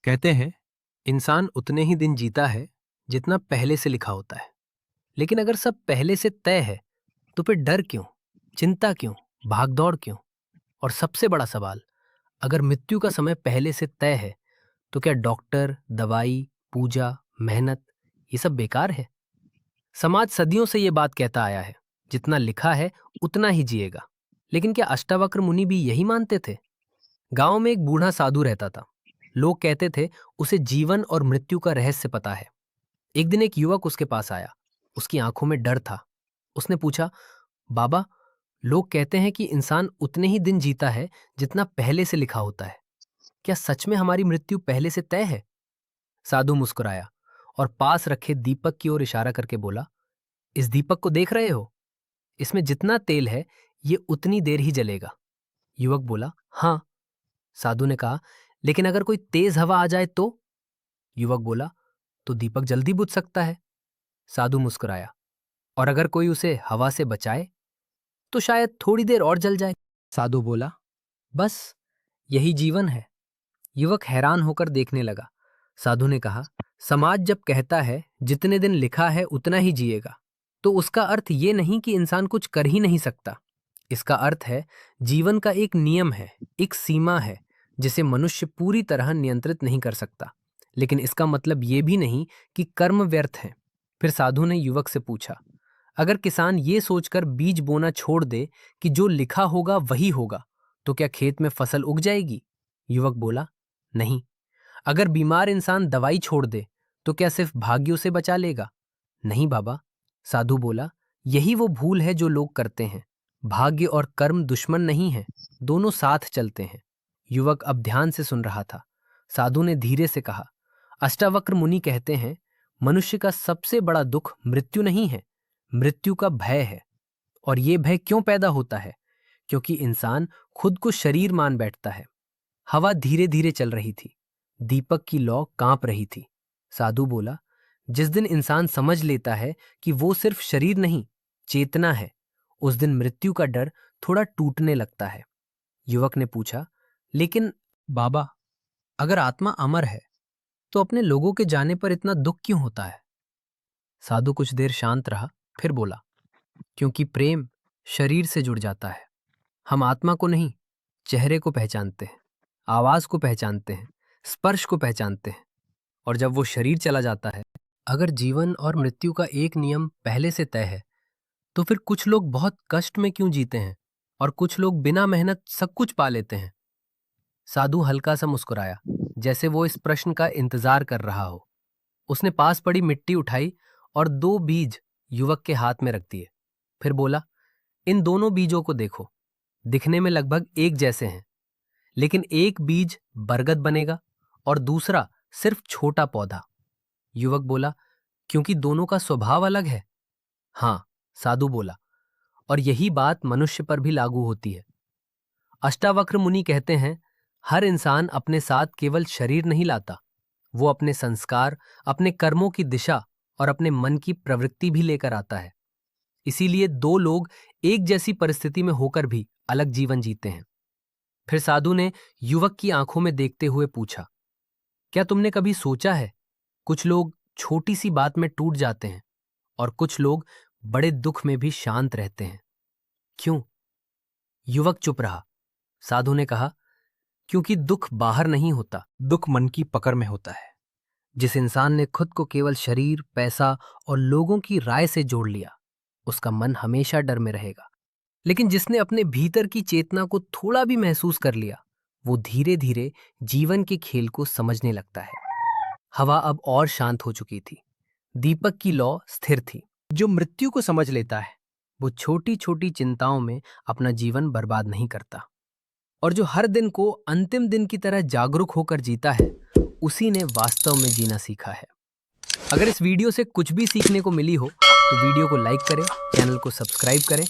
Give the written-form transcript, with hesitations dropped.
कहते हैं इंसान उतने ही दिन जीता है जितना पहले से लिखा होता है। लेकिन अगर सब पहले से तय है तो फिर डर क्यों, चिंता क्यों, भागदौड़ क्यों? और सबसे बड़ा सवाल, अगर मृत्यु का समय पहले से तय है तो क्या डॉक्टर, दवाई, पूजा, मेहनत ये सब बेकार है? समाज सदियों से ये बात कहता आया है, जितना लिखा है उतना ही जिएगा। लेकिन क्या अष्टावक्र मुनि भी यही मानते थे? गांव में एक बूढ़ा साधु रहता था। लोग कहते थे उसे जीवन और मृत्यु का रहस्य पता है। एक दिन एक युवक उसके पास आया। उसकी आंखों में डर था। उसने पूछा, बाबा, लोग कहते हैं कि इंसान उतने ही दिन जीता है जितना पहले से लिखा होता है। क्या सच में हमारी मृत्यु पहले से तय है? साधु मुस्कुराया और पास रखे दीपक की ओर इशारा करके बोला, इस दीपक को देख रहे हो? इसमें जितना तेल है ये उतनी देर ही जलेगा। युवक बोला, हाँ। साधु ने कहा, लेकिन अगर कोई तेज हवा आ जाए तो? युवक बोला, तो दीपक जल्दी बुझ सकता है। साधु मुस्कुराया, और अगर कोई उसे हवा से बचाए तो शायद थोड़ी देर और जल जाए। साधु बोला, बस यही जीवन है। युवक हैरान होकर देखने लगा। साधु ने कहा, समाज जब कहता है जितने दिन लिखा है उतना ही जिएगा, तो उसका अर्थ ये नहीं कि इंसान कुछ कर ही नहीं सकता। इसका अर्थ है जीवन का एक नियम है, एक सीमा है जिसे मनुष्य पूरी तरह नियंत्रित नहीं कर सकता। लेकिन इसका मतलब ये भी नहीं कि कर्म व्यर्थ है। फिर साधु ने युवक से पूछा, अगर किसान ये सोचकर बीज बोना छोड़ दे कि जो लिखा होगा वही होगा, तो क्या खेत में फसल उग जाएगी? युवक बोला, नहीं। अगर बीमार इंसान दवाई छोड़ दे तो क्या सिर्फ भाग्य उसे बचा लेगा? नहीं बाबा। साधु बोला, यही वो भूल है जो लोग करते हैं। भाग्य और कर्म दुश्मन नहीं है, दोनों साथ चलते हैं। युवक अब ध्यान से सुन रहा था। साधु ने धीरे से कहा, अष्टावक्र मुनि कहते हैं मनुष्य का सबसे बड़ा दुख मृत्यु नहीं है, मृत्यु का भय है। और ये भय क्यों पैदा होता है? क्योंकि इंसान खुद को शरीर मान बैठता है। हवा धीरे धीरे चल रही थी। दीपक की लौ कांप रही थी। साधु बोला, जिस दिन इंसान समझ लेता है कि वो सिर्फ शरीर नहीं, चेतना है, उस दिन मृत्यु का डर थोड़ा टूटने लगता है। युवक ने पूछा, लेकिन बाबा, अगर आत्मा अमर है तो अपने लोगों के जाने पर इतना दुख क्यों होता है? साधु कुछ देर शांत रहा, फिर बोला, क्योंकि प्रेम शरीर से जुड़ जाता है। हम आत्मा को नहीं, चेहरे को पहचानते हैं, आवाज को पहचानते हैं, स्पर्श को पहचानते हैं। और जब वो शरीर चला जाता है, अगर जीवन और मृत्यु का एक नियम पहले से तय है, तो फिर कुछ लोग बहुत कष्ट में क्यों जीते हैं और कुछ लोग बिना मेहनत सब कुछ पा लेते हैं? साधु हल्का सा मुस्कुराया, जैसे वो इस प्रश्न का इंतजार कर रहा हो। उसने पास पड़ी मिट्टी उठाई और 2 बीज युवक के हाथ में रख दिए। फिर बोला, इन दोनों बीजों को देखो। दिखने में लगभग एक जैसे हैं, लेकिन एक बीज बरगद बनेगा और दूसरा सिर्फ छोटा पौधा। युवक बोला, क्योंकि दोनों का स्वभाव अलग है। हाँ, साधु बोला, और यही बात मनुष्य पर भी लागू होती है। अष्टावक्र मुनि कहते हैं हर इंसान अपने साथ केवल शरीर नहीं लाता, वो अपने संस्कार, अपने कर्मों की दिशा और अपने मन की प्रवृत्ति भी लेकर आता है। इसीलिए 2 लोग एक जैसी परिस्थिति में होकर भी अलग जीवन जीते हैं। फिर साधु ने युवक की आंखों में देखते हुए पूछा, क्या तुमने कभी सोचा है, कुछ लोग छोटी सी बात में टूट जाते हैं और कुछ लोग बड़े दुख में भी शांत रहते हैं। क्यों? युवक चुप रहा। साधु ने कहा, क्योंकि दुख बाहर नहीं होता, दुख मन की पकड़ में होता है। जिस इंसान ने खुद को केवल शरीर, पैसा और लोगों की राय से जोड़ लिया, उसका मन हमेशा डर में रहेगा। लेकिन जिसने अपने भीतर की चेतना को थोड़ा भी महसूस कर लिया, वो धीरे धीरे जीवन के खेल को समझने लगता है। हवा अब और शांत हो चुकी थी। दीपक की लौ स्थिर थी। जो मृत्यु को समझ लेता है, वो छोटी छोटी चिंताओं में अपना जीवन बर्बाद नहीं करता। और जो हर दिन को अंतिम दिन की तरह जागरूक होकर जीता है, उसी ने वास्तव में जीना सीखा है। अगर इस वीडियो से कुछ भी सीखने को मिली हो तो वीडियो को लाइक करें, चैनल को सब्सक्राइब करें